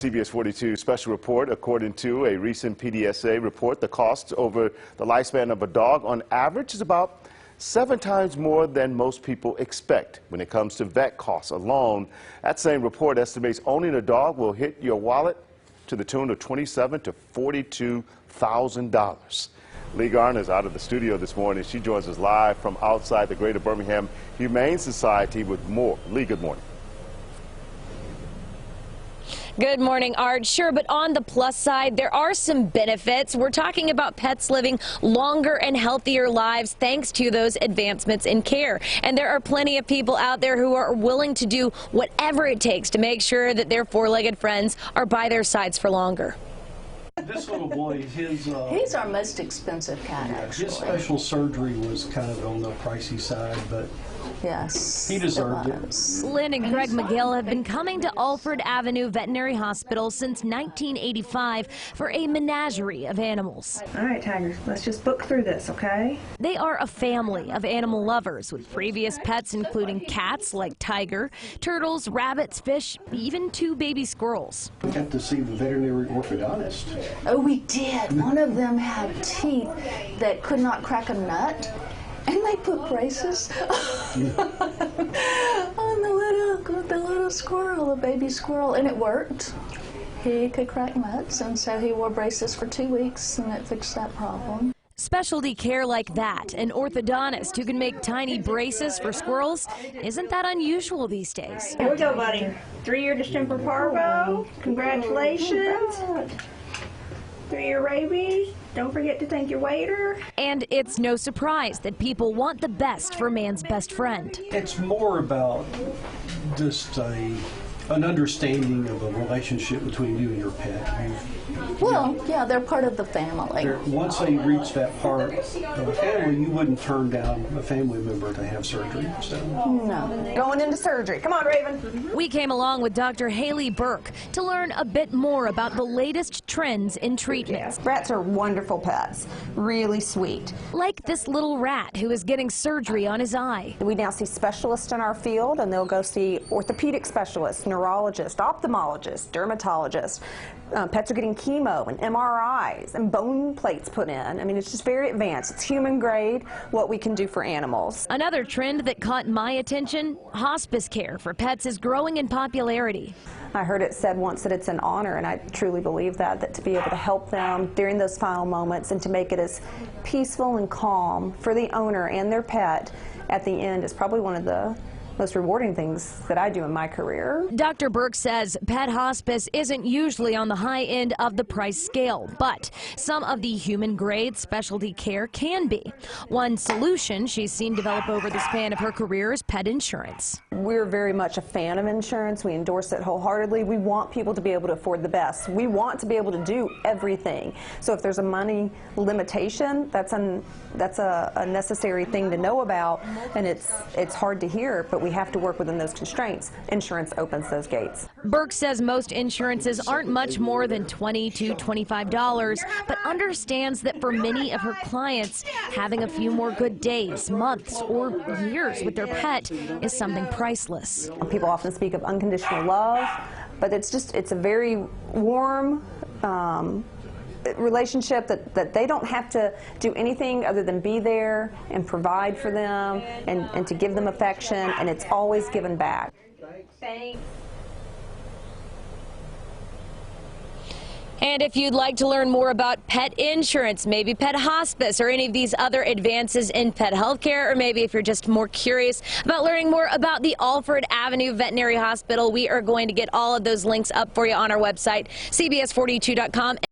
CBS 42 special report. According to a recent PDSA report, the cost over the lifespan of a dog on average is about 7 times more than most people expect. When it comes to vet costs alone, that same report estimates owning a dog will hit your wallet to the tune of $27,000 to $42,000. Lee Garner is out of the studio this morning. She joins us live from outside the Greater Birmingham Humane Society with more. Lee, good morning. Good morning, Art. Sure, but on the plus side, there are some benefits. We're talking about pets living longer and healthier lives thanks to those advancements in care. And there are plenty of people out there who are willing to do whatever it takes to make sure that their four-legged friends are by their sides for longer. This little boy, he's our most expensive cat, actually. His special surgery was kind of on the pricey side, but yes, he deserved it. Lynn and Greg McGill have been coming to Alford Avenue Veterinary Hospital since 1985 for a menagerie of animals. All right, Tiger, let's just book through this, okay? They are a family of animal lovers with previous pets including cats like Tiger, turtles, rabbits, fish, even 2 baby squirrels. We got to see the veterinary orthodontist. Oh, we did. One of them had teeth that could not crack a nut. And they put braces on the little squirrel, the baby squirrel, and it worked. He could crack nuts, and so he wore braces for 2 weeks, and it fixed that problem. Specialty care like that, an orthodontist who can make tiny braces for squirrels, isn't that unusual these days. Here we go, buddy. 3-year distemper parvo. Congratulations. 3-year rabies. Don't forget to thank your waiter. And it's no surprise that people want the best for man's best friend. It's more about just an understanding of a relationship between you and your pet. Well, yeah, they're part of the family. Once they reach that part of a family, you wouldn't turn down a family member to have surgery. So. No. Going into surgery. Come on, Raven. We came along with Dr. Haley Burke to learn a bit more about the latest trends in treatments. Rats are wonderful pets, really sweet. Like this little rat who is getting surgery on his eye. We now see specialists in our field, and they'll go see orthopedic specialists, neurologists, ophthalmologists, dermatologists. Pets are getting chemo and MRIs and bone plates put in. I mean, it's just very advanced. It's human grade, what we can do for animals. Another trend that caught my attention, hospice care for pets is growing in popularity. I heard it said once that it's an honor, and I truly believe that to be able to help them during those final moments and to make it as peaceful and calm for the owner and their pet at the end is probably one of the most rewarding things that I do in my career. Dr. Burke says pet hospice isn't usually on the high end of the price scale, but some of the human-grade specialty care can be. One solution she's seen develop over the span of her career is pet insurance. We're very much a fan of insurance. We endorse it wholeheartedly. We want people to be able to afford the best. We want to be able to do everything. So if there's a money limitation, that's a necessary thing to know about, and it's hard to hear, but we have to work within those constraints. Insurance opens those gates. Burke says most insurances aren't much more than $20 to $25, but understands that for many of her clients, having a few more good days, months, or years with their pet is something priceless. People often speak of unconditional love, but it's a very warm, relationship that they don't have to do anything other than be there and provide for them and to give them affection, and it's always given back. Thanks. And if you'd like to learn more about pet insurance, maybe pet hospice, or any of these other advances in pet healthcare, or maybe if you're just more curious about learning more about the Alford Avenue Veterinary Hospital, we are going to get all of those links up for you on our website, CBS42.com.